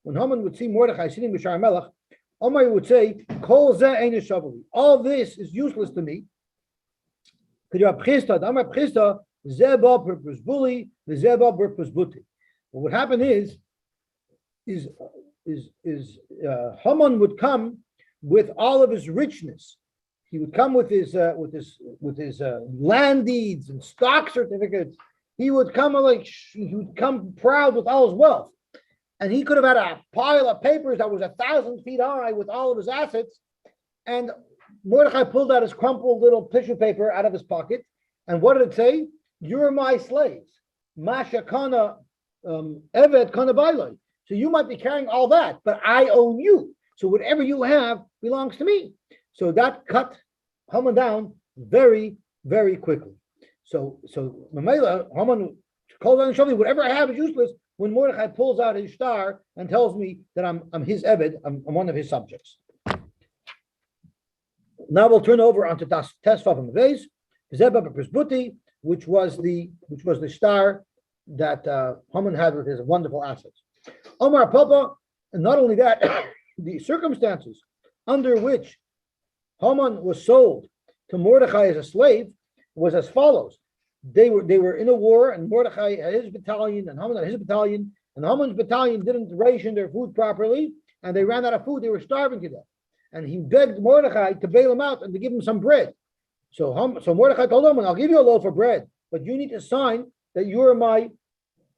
When Haman would see Mordechai sitting with Sharamel, Omar would say, all this is useless to me. What would happen is Haman would come with all of his richness. he would come with his land deeds and stock certificates. He would come proud with all his wealth, and he could have had a pile of papers that was 1,000 feet high with all of his assets. And Mordechai pulled out his crumpled little tissue paper out of his pocket, and what did it say? You're my slaves. Masha kana evet kana bailai. So you might be carrying all that, but I own you. So whatever you have belongs to me. So that cut Haman down very, very quickly. So Mamela, Haman calls on Shali, whatever I have is useless when Mordechai pulls out his star and tells me that I'm his Eved, I'm one of his subjects. Now we'll turn over onto Tesvav and Vez, Zebab Prisbuti, which was the star that Haman had with his wonderful assets. Omar Papa, and not only that, the circumstances under which Haman was sold to Mordechai as a slave was as follows. They were in a war, and Mordechai had his battalion, and Haman had his battalion, and Haman's battalion didn't ration their food properly, and they ran out of food. They were starving to death. And he begged Mordechai to bail him out and to give him some bread. So Mordechai told Haman, I'll give you a loaf of bread, but you need to sign that you're my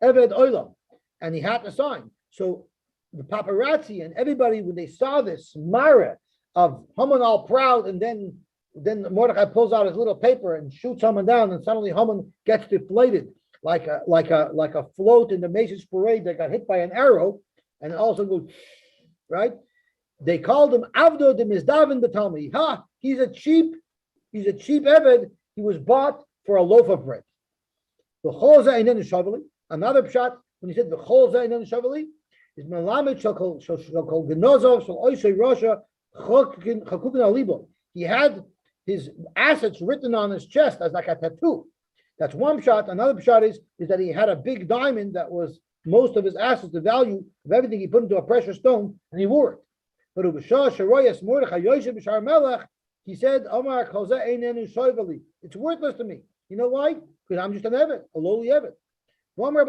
Eved Olam. And he had to sign. So the paparazzi and everybody, when they saw this mara of Haman all proud, and then Mordechai pulls out his little paper and shoots Haman down, and suddenly Haman gets deflated like a float in the Macy's parade that got hit by an arrow, and it also goes right. They called him Avdo de Mizdavin Batalmi. He's a cheap Eved. He was bought for a loaf of bread. Another pshat when he said the Cholza Einen Shavali is Melamed Shakol Genozov Shal Oishay Russia Chakukin Alibo. He had his assets written on his chest as like a tattoo. That's one shot. Another shot is that he had a big diamond that was most of his assets, the value of everything he put into a precious stone, and he wore it. But he said, Omar Cholza Einen Shavali. It's worthless to me. You know why? Because I'm just an Evet, a lowly Evet. Eventually,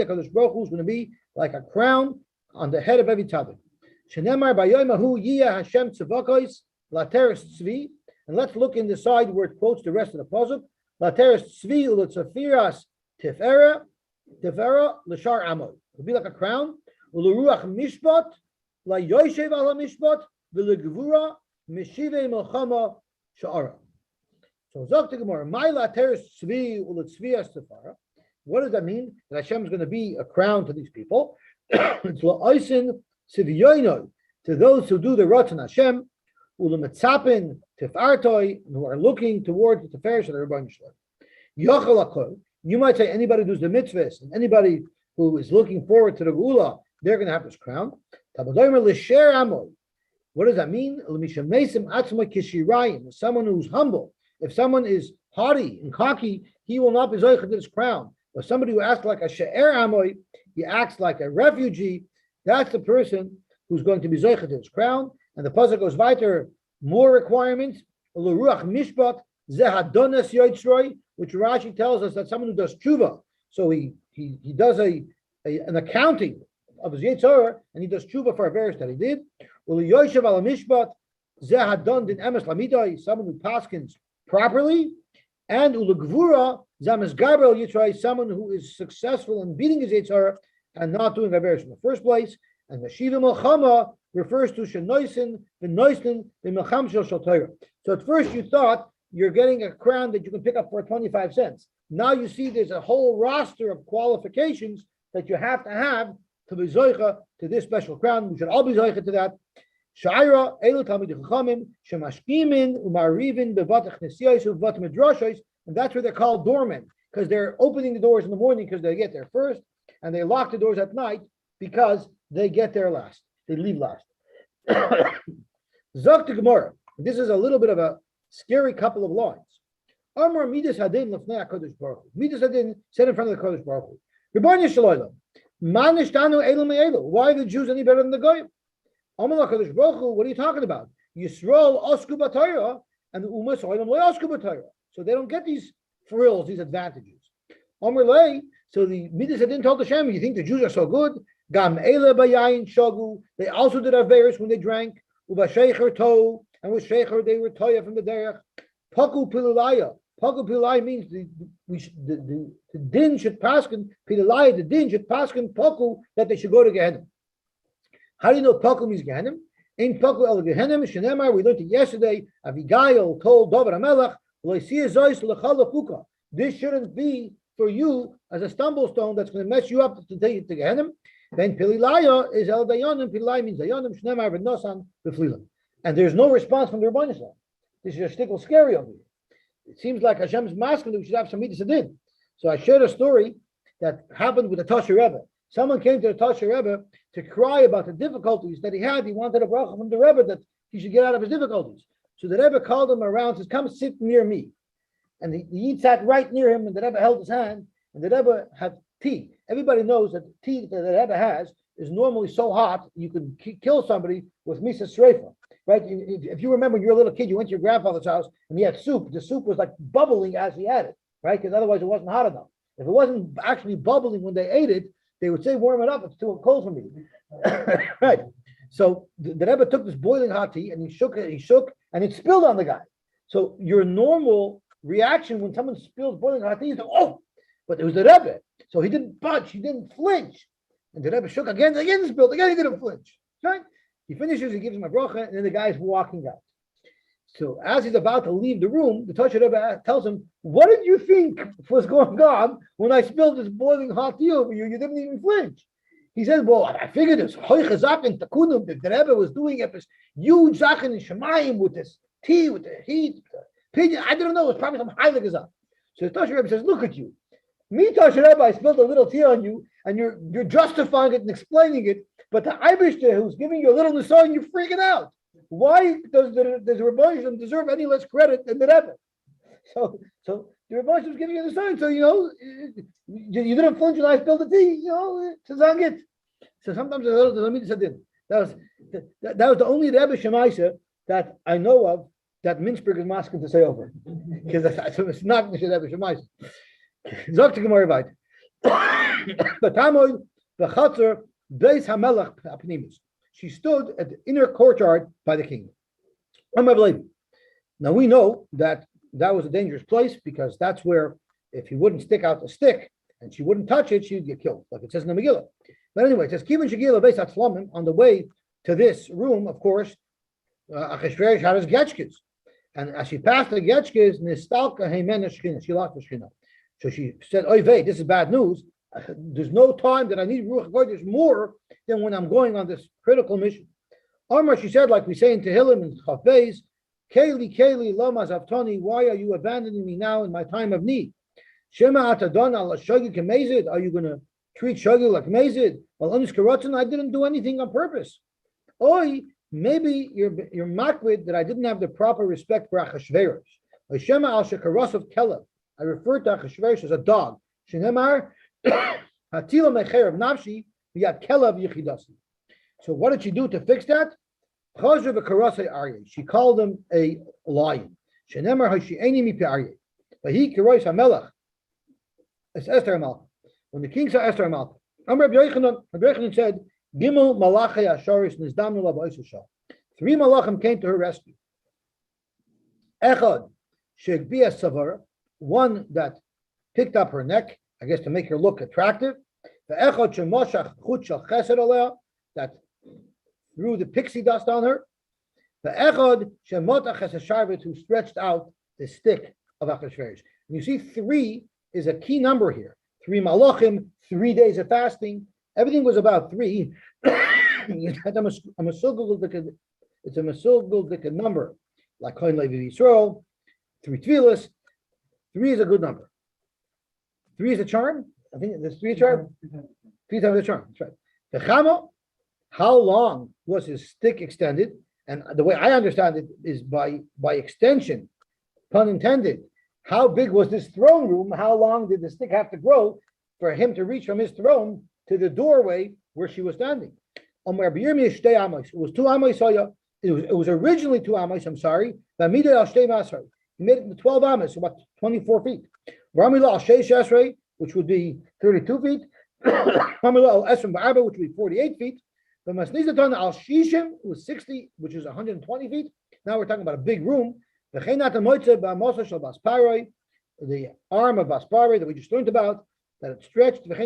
HaKadosh Baruch Hu is going to be like a crown on the head of every tzaddik. And let's look in the side where it quotes the rest of the pasuk. It'll be like a crown. Sha'ara. So Zokta Gemara, Maila Teres Tzvi Uletzvias Sefara. What does that mean? That Hashem is going to be a crown to these people. It's La'oisin Tzviyoinoi, to those who do the Ratzon Hashem, Ulemetzapin Tefartoi, who are looking towards the Teferish of the Rebbeinu Shalom. Yochel HaKol, you might say anybody who does the mitzvahs, and anybody who is looking forward to the Geula, they're going to have this crown. Tabadomer L'Sher Amoy. What does that mean? Someone who's humble. If someone is haughty and cocky, he will not be zoich to this crown. But somebody who acts like a she'er amoy, he acts like a refugee, that's the person who's going to be zoich to this crown. And the pasuk goes weiter, more requirements. L'ruach mishpat zehadonas yotzroi, which Rashi tells us that someone who does tshuva, so he does an accounting of his Yetzirah, and he does tshuva for a various that he did. Someone who paskins properly, and someone who is successful in beating his Yetzirah and not doing a various in the first place. And the Shiva Melchama refers to Shenoisin, the Noisin, the Melcham Shel Torah. So at first you thought you're getting a crown that you can pick up for 25 cents. Now you see there's a whole roster of qualifications that you have to be zoicha to this special crown. We should all be zoicha to that. Sha'ira elu talmidei chachamim shemashkimin umarivin bevatach nesiyos uvat midrashos, and that's where they're called doormen, because they're opening the doors in the morning because they get there first, and they lock the doors at night because they get there last. They leave last. Zok to Gemara. This is a little bit of a scary couple of lines. Amar midas hadin lefnei HaKadosh Baruch Hu. Midas hadin said in front of the Kadosh Baruch Hu. Rebbeinu Shalom. Why are the Jews any better than the Goyim? What are you talking about? Yisrael osku b'Torah and the Umas Olam lo osku b'Torah. So they don't get these frills, these advantages. So the Midas didn't tell the Shem, you think the Jews are so good? Gam ele bayayin shogu. They also did averis when they drank. Uba shecher to, and with shecher they were toya from the derech. Paku pilulaya. Paku pilulaya means the din should paskin pilulaya. The din should paskin paku that they should go to Gehenna. How do you know paku means Gehenna? In paku el Gehenna shenemar. We learned it yesterday. Abigail told David HaMelech, this shouldn't be for you as a stumble stone that's going to mess you up to take you to Gehenna. Then pililaya is el dayanim. Pililaya means dayanim shnemar v'nosan b'flilim. And there's no response from the Rebbeinu Shalom. This is a stickle scary over here. It seems like Hashem's masculine. We should have some mitzvah din. So I shared a story that happened with the Tasher Rebbe. Someone came to the Tasher Rebbe to cry about the difficulties that he had. He wanted a bracha from the Rebbe that he should get out of his difficulties. So the Rebbe called him around, says, "Come sit near me." And he sat right near him, and the Rebbe held his hand, and the Rebbe had tea. Everybody knows that the tea that the Rebbe has is normally so hot you can kill somebody with misa sreifa, right? If you remember when you were a little kid, you went to your grandfather's house and he had soup. The soup was like bubbling as he had it, right? Because otherwise it wasn't hot enough. If it wasn't actually bubbling when they ate it, they would say, "Warm it up, it's too cold for me." Right? So the Rebbe took this boiling hot tea and he shook, and it spilled on the guy. So your normal reaction when someone spills boiling hot tea is, "Oh!" But it was the Rebbe. So he didn't budge, he didn't flinch. And the Rebbe shook again spilled, again he didn't flinch. Right? He finishes, he gives him a bracha, and then the guy's walking out. So as he's about to leave the room, the Tasher Rebbe tells him, "What did you think was going on when I spilled this boiling hot tea over you? You didn't even flinch." He says, "Well, I figured this hoichazak and takunim, the Rebbe was doing it, this huge zaken in Shemayim with this tea, with the heat, the pigeon. I didn't know, it was probably some heilig azak." So the Tasher Rebbe says, "Look at you. Me, Tasher Rebbe, I spilled a little tea on you, and you're justifying it and explaining it, but the Eibishter who's giving you a little nisayon, you're freaking out. Why does the Rebbeinu Shalom deserve any less credit than the Rebbe?" So the Rebbeinu Shalom is giving you the sign. So you didn't flinch when I spilled the tea. To zang it. So sometimes there's a mitzvah din. That was the only Rebbe Shemaisa that I know of that Mintzberg is masking to say over, because it's not the Rebbe Shemaisa. Zok to Gemara Vayt. But Tamoy v'chatzer beis hamelach apnimis. She stood at the inner courtyard by the king. Now we know that was a dangerous place because that's where if he wouldn't stick out the stick and she wouldn't touch it, she'd get killed, like it says in the Megillah. But anyway, it says Kivin Shagila beis hatzlamim. On the way to this room, of course, Achashverosh had his getchkes, and as she passed the getchkes, nistalka heimena shchina, she lost the shchina. So she said, "Oy vey, this is bad news. There's no time that I need Ruach HaKodesh more than when I'm going on this critical mission." Amar, she said, like we say in Tehillim and Chafez, Keli, lama zavtani, why are you abandoning me now in my time of need? Shema atadon ala shagi kemezid, are you going to treat shagi like mezid? Well, I didn't do anything on purpose. Oy, maybe you're makwid that I didn't have the proper respect for Achashverosh. Shema al shekaros of Kelev. I refer to Achashverosh as a dog. Shenemar, Hatila mecher of nafshi, v'yat Kelev yichidasi. So what did she do to fix that? She called him a lion. Shenemar hashi'eni mi pe'aryeh. Vahi kirois hamelach. It's Esther Malka. When the king saw Esther Malka, Rabbi Yochanan said, Gimel malachei asharis nizdamnu la'ba'is shah. 3 malachim came to her rescue. Echad shegbia savara, one that picked up her neck, I guess to make her look attractive. The echad shemoshach chut shel chesed aleh, that threw the pixie dust on her. The echad shemotach chesed who stretched out the stick of Achashverosh. And you see, 3 is a key number here. 3 malachim, 3 days of fasting. Everything was about 3. It's a masugul number, like Kohen Levi Yisrael. 3 tefillas. 3 is a good number. 3 is a charm. I think there's 3 a charm. 3 times a charm. That's right. The chama, how long was his stick extended? And the way I understand it is by extension, pun intended. How big was this throne room? How long did the stick have to grow for him to reach from his throne to the doorway where she was standing? It was 2 amos. It was originally 2 amos. I'm sorry. He made it into 12 amos, so about 24 feet. Which would be 32 feet. which would be 48 feet. The Masnizatan al Shishim was 60, which is 120 feet. Now we're talking about a big room. The arm of Basparei that we just learned about, that it stretched. This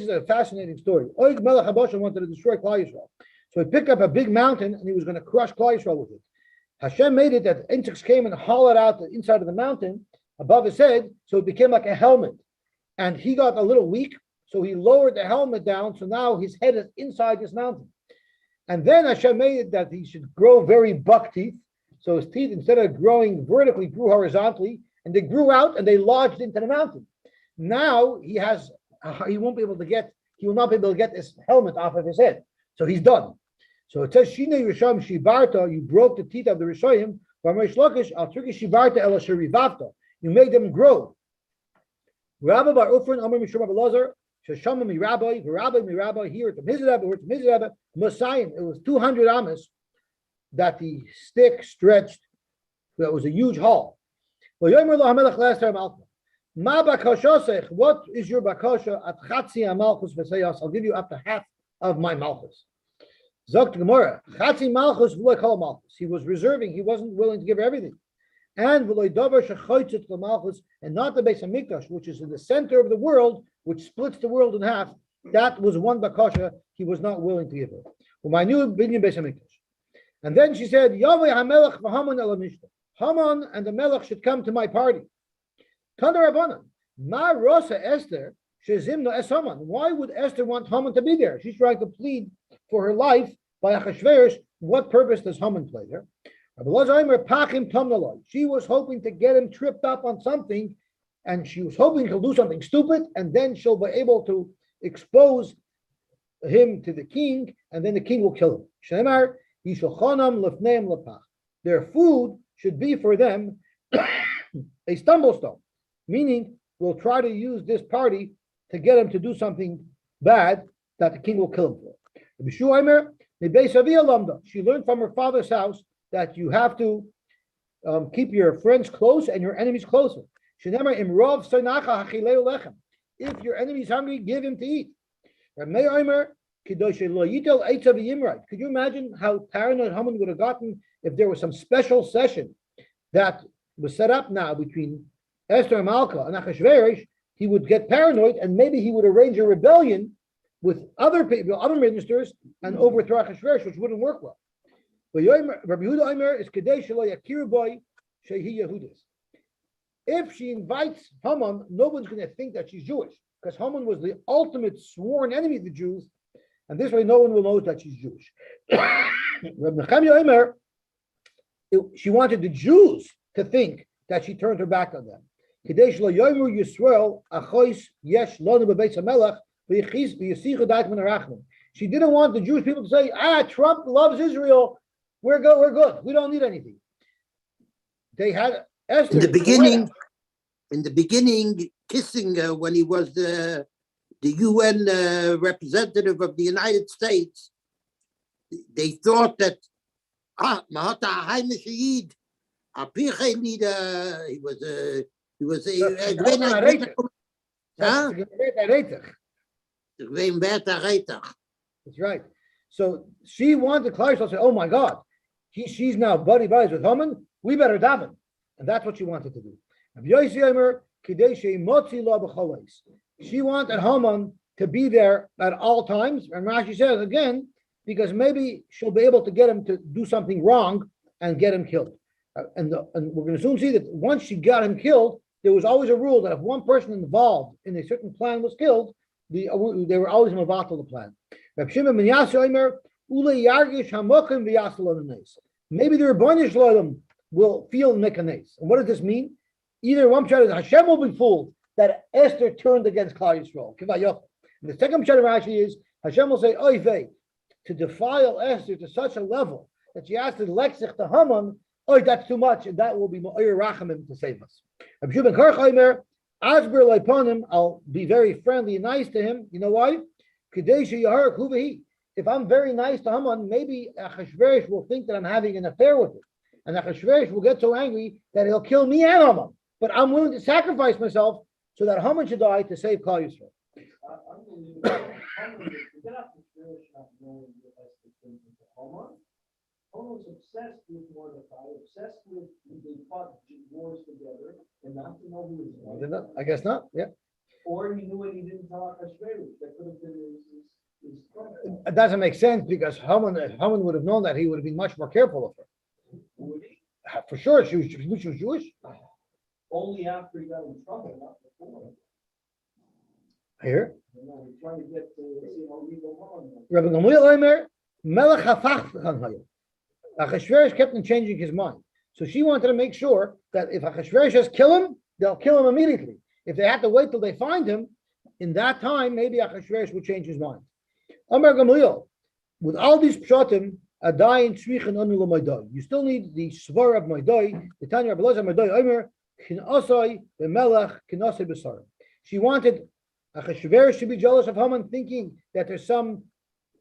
is a fascinating story. Oig Melech HaBashan wanted to destroy Klal Yisrael. So he picked up a big mountain and he was going to crush Klal Yisrael with it. Hashem made it that insects came and hollowed out the inside of the mountain above his head, so it became like a helmet. And he got a little weak, so he lowered the helmet down, so now his head is inside this mountain. And then Hashem made it that he should grow very buck teeth, so his teeth, instead of growing vertically, grew horizontally, and they grew out and they lodged into the mountain. Now he will not be able to get this helmet off of his head. So he's done. So it says, Shinei Risham Shibarta, you broke the teeth of the Rishayim, you made them grow. Rabbi Bar Ufran, Amar Mishum Abelazar, Shashama mi Rabbi, Rabbi, here from his Rabbi, Messiah, it was 200 amas that the stick stretched. That was a huge hall. What is your bakasha at Chatzi Malchus Vesayas? I'll give you up to half of my Malchus. Zokt Gemara, Chatzi Malchus v'lo kol Malchus. He was reserving, he wasn't willing to give everything. And v'lo davar shechotzet the Malchus, and not the Beis Hamikdash, which is in the center of the world, which splits the world in half. That was one bakasha he was not willing to give her. Umaynu binyan Beis Hamikdash. And then she said, Yavai HaMelech v'Haman el Mishta. Haman and the Melech should come to my party. Tana Rabbanan, Ma Rosa Esther shezimna es Haman. Why would Esther want Haman to be there? She's trying to plead for her life by Achashverosh. What purpose does Haman play there? She was hoping to get him tripped up on something, and she was hoping he'll do something stupid, and then she'll be able to expose him to the king, and then the king will kill him. Shemar, their food should be for them a stumble stone, meaning we'll try to use this party to get him to do something bad that the king will kill him for. She learned from her father's house that you have to keep your friends close and your enemies closer. If your enemy is hungry, give him to eat. Could you imagine how paranoid Haman would have gotten if there was some special session that was set up now between Esther and Malka and Achashverosh? He would get paranoid and maybe he would arrange a rebellion with other people, other ministers, and overthrow Achashverosh, which wouldn't work well. But Rabbi Yehuda Omer is Kadesh Yakiru Boy Shehi Yehudis. If she invites Haman, no one's going to think that she's Jewish, because Haman was the ultimate sworn enemy of the Jews, and this way no one will know that she's Jewish. Rabbi Nechemia Omer, she wanted the Jews to think that she turned her back on them. Kadesh lo yomer Yisrael achois yesh lanu bebeis hamelech v'yichis v'yisichu da'at min harachman. She didn't want the Jewish people to say, Trump loves Israel. We're good. We don't need anything. They had Esther. In the beginning, Kissinger, when he was the UN representative of the United States, they thought that Mahata Haimish Yid, Apiche leader, he was a great. That's right. So she wanted Klal Yisrael to say, "Oh my God, she's now buddies with Haman. We better daven," and that's what she wanted to do. She wanted Haman to be there at all times, and Rashi says again, because maybe she'll be able to get him to do something wrong and get him killed. And we're going to soon see that once she got him killed, there was always a rule that if one person involved in a certain plan was killed, they were always involved in the plan. Maybe the Rebbeinu Shalom will feel nekanes. And what does this mean? Either one shot is Hashem will be fooled that Esther turned against Klal Yisrael. And the second shot actually is Hashem will say, "Oy vey," to defile Esther to such a level that she has to lexich to Haman. Oh, that's too much, and that will be Ma'ir Rachamim to save us. I'll be very friendly and nice to him. You know why? If I'm very nice to Haman, maybe Achashverosh will think that I'm having an affair with him. And Achashverosh will get so angry that he'll kill me and Haman. But I'm willing to sacrifice myself so that Haman should die to save Klal Yisrael. Unbelievable. Forget out the Jewish not knowing what Esther thinking to Haman. Haman was obsessed with Mordecai, obsessed with they fought wars together, and not to know who was right. I guess not. Yeah, Or he knew and he didn't tell Achashverosh. That could have been his problem. it doesn't make sense because Haman, if Haman would have known that, he would have been much more careful of her. Would he? For sure, she was Jewish. Only after he got in trouble, not before. Here, You know, we're trying to get to see how legal Haman was. Rabbi Gamliel Omer, Melech hafach v'chanhayu. Achashverosh kept on changing his mind. So she wanted to make sure that if Achashverosh says kill him, they'll kill him immediately. If they have to wait till they find him, in that time, maybe Achashverosh will change his mind. Omer Gamliel, with all these pshatim, Adayin tzrichen anu l'maydai. You still need the svar of maydai. The Tanya Rabbi Elazar maydai Omer kinasai b'melech kinasai b'sarim. She wanted Achashverosh to be jealous of Haman, thinking that there's some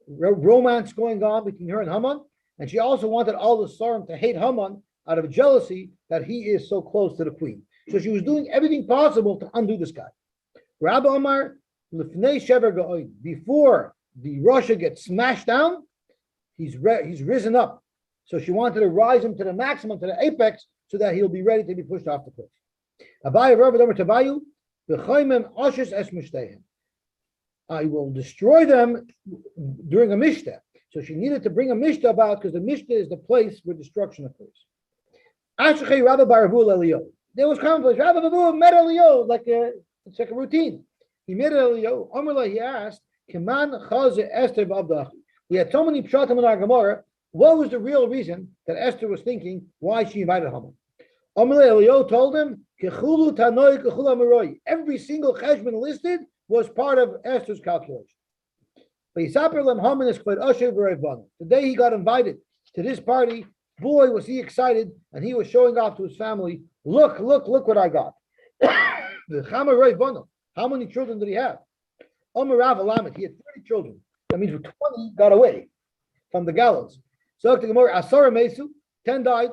romance going on between her and Haman. And she also wanted all the Sarim to hate Haman out of jealousy that he is so close to the queen. So she was doing everything possible to undo this guy. Rabbi Omar, Lifnei Shever Ga'oin, before the Russia gets smashed down, he's risen up. So she wanted to rise him to the maximum, to the apex, so that he'll be ready to be pushed off the cliff. Abaye Rabbi Omer Tabayu, V'choimem Ashes Es Mishtehem. I will destroy them during a Mishteh. So she needed to bring a Mishteh about because the Mishteh is the place where destruction occurs. Ashkei Rabbi Baravul Elio. There was conflict. Rabbi Baravul met Elio it's like a routine. He met Elio. Amrla, he asked, Keman Chaze Esther B'Abdachi. We had so many pshatim in our Gemara. What was the real reason that Esther was thinking why she invited Haman? Amrla Elio told him, Kechulu Tanoi Kechula Meroi. Every single cheshbon listed was part of Esther's calculation. Today he got invited to this party. Boy, was he excited, and he was showing off to his family. Look what I got. How many children did he have? He had 30 children. That means 20 got away from the gallows. So the Gemara, Asara Mesu, 10 died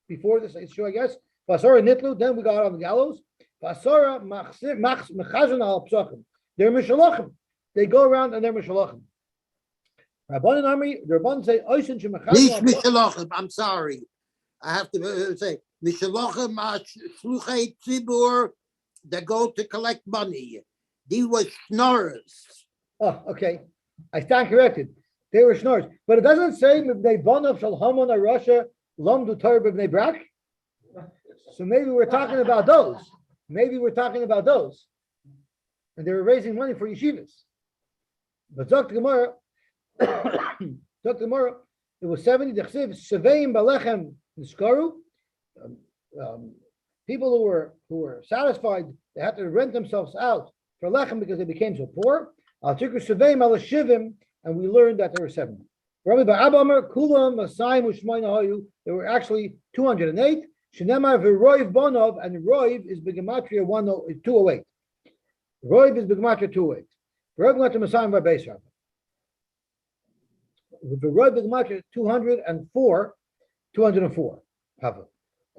before this issue, I guess. Asara Nitlu, then we got on the gallows. Asara Mechazon al Psachim. They're Mishalachim. They go around and they're Mishalachim. Rabbanan Amri, the Rabbanan say, Oishin Shemechazon. Mishalachim, I'm sorry. I have to say, Mishalachim Shluchei Tzibur that go to collect money. They were schnorrers. Oh, okay. I stand corrected. They were schnorrers. But it doesn't say Mibnei Bonav Shal Haman Arasha Lamdu Torah B'Bnei Brak. So maybe we're talking about those. And they were raising money for yeshivas. But Dr. Gemara, it was 70. Sheveim Balechem Niskaru. People who were satisfied, they had to rent themselves out for lechem because they became so poor. And we learned that there were 70. There were actually 208. Shenemar v'roiv bonov, and roiv is begematria 208. Roiv is begematria 208. Roiv went to Messiah by base rabbi. The roiv begematria 204.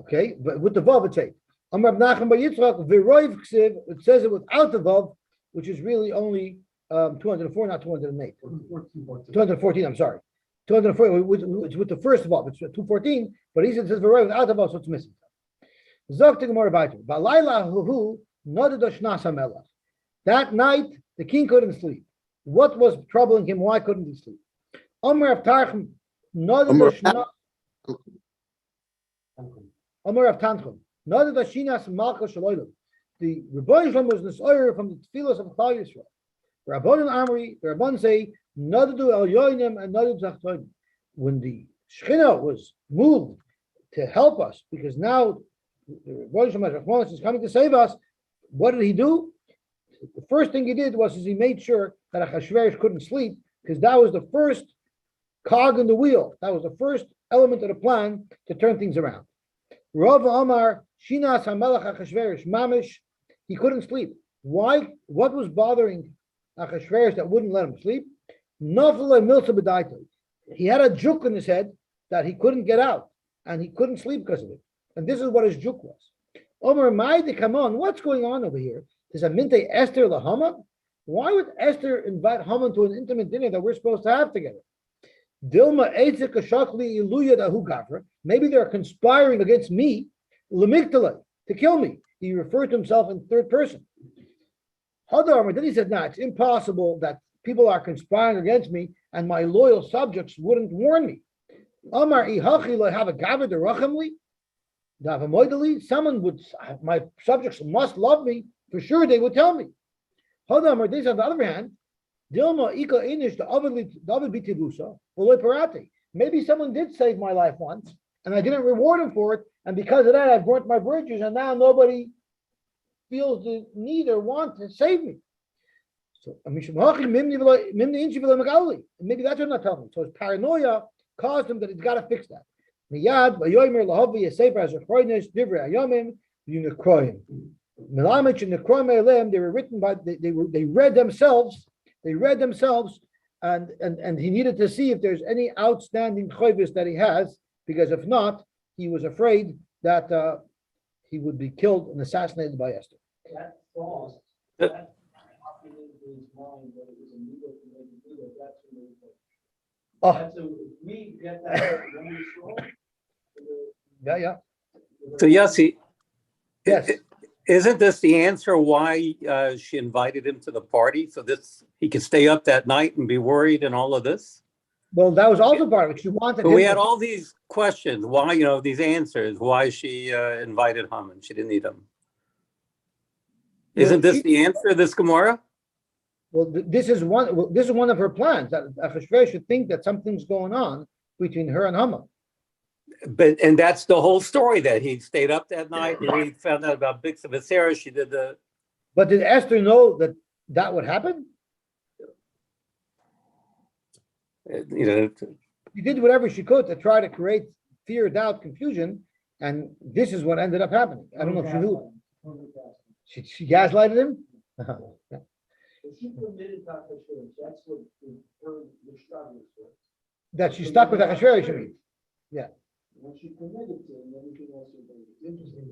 Okay, but with the vav it's 8. Amar Nachman by Yitzchak v'roiv ksiv. It says it without the vav, which is really only 204, not 208. 214. I'm sorry. 204. It's with the first vav. It's 214. But he says v'roiv without the vav, so it's missing. Zok to Gemara Baitu. Balayla huhu noded shnas hamelach. That night the king couldn't sleep. What was troubling him? Why couldn't he sleep? Omer of Tarchim noded shnas. Omer of Tanchum. Noded shinas malchus shalolim. The Rebbeinu Shalom was nisoyer from the tefillos of Klal Yisrael. Rabbanan Amri, the Rabban say, Nodedu el yoinim and nodedu zachtoinim. When the Shechina was moved to help us, because now the Rebbeinu Shalom is coming to save us, what did he do? The first thing he did was he made sure that Achashverosh couldn't sleep, because that was the first cog in the wheel. That was the first element of the plan to turn things around. Rav Amar, Shinas HaMelech Achashverosh, Mamish, he couldn't sleep. Why? What was bothering Achashverosh that wouldn't let him sleep? He had a juk in his head that he couldn't get out, and he couldn't sleep because of it. And this is what his juk was. Omer Maide, come on, what's going on over here? There's a minte Esther lahama. Why would Esther invite Haman to an intimate dinner that we're supposed to have together? Dilma Eitzik Ashakli Iluya Dahu Gavra. Maybe they're conspiring against me, Lamigdala, to kill me. He referred to himself in third person. Hadar, then he said, it's impossible that people are conspiring against me and my loyal subjects wouldn't warn me. Amar Ihachi lo have a Gavra de Rachamli. Someone would, my subjects must love me, for sure they would tell me. Hadar, this on the other hand, Dilma Ika Inish David Bitibusa, maybe someone did save my life once, and I didn't reward him for it, and because of that, I've burnt my bridges, and now nobody feels the need or want to save me. So, maybe that's what I'm not telling me. So his paranoia caused him that he's got to fix that. They were written by, they read themselves. They read themselves, and he needed to see if there's any outstanding chayvus that he has, because if not, he was afraid that he would be killed and assassinated by Esther. That thought, that popping into his mind that it was a needle to make it do it, that's really good. Oh, That's a, we get that when we scroll. yeah. So Yossi, Yes. isn't this the answer why she invited him to the party? So this he could stay up that night and be worried and all of this? Well, that was also part of it. She wanted But him we to- had all these questions, why, these answers, why she invited Haman. She didn't need him. Isn't this the answer, this Gemara? Well, this is one of her plans, that Achashverosh should think that something's going on between her and Haman. And that's the whole story, that he stayed up that night and he found out about Bix of Sarah. She did the, But did Esther know that would happen? She did whatever she could to try to create fear, doubt, confusion, and this is what ended up happening. I don't know if she knew. She gaslighted him? If she committed Takashur, that's what the struggle was. That she stuck with Achashverosh, you mean? When she committed to him, everything else was interesting.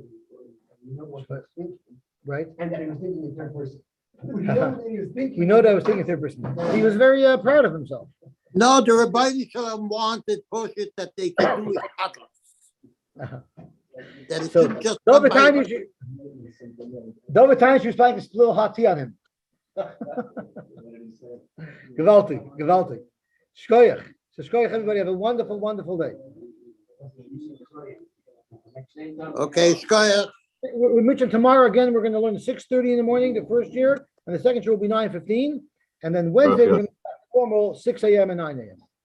You know what that's thinking, Right? and that he was thinking in third person. We know that he was thinking. We know that I was thinking third person. He was very proud of himself. No, the Rabbi Shalom wanted Poshit that they could do it Adlas. That it So, should just. Over come by- time she was trying to spill hot tea on him. Gewaltig. Shkoyach. So shkoyach, everybody, have a wonderful, wonderful day. Okay, Shkoyach. We mentioned tomorrow again, we're going to learn 6:30 in the morning, the first year, and the second year will be 9:15. And then Wednesday, we're going to have formal 6 a.m. and 9 a.m.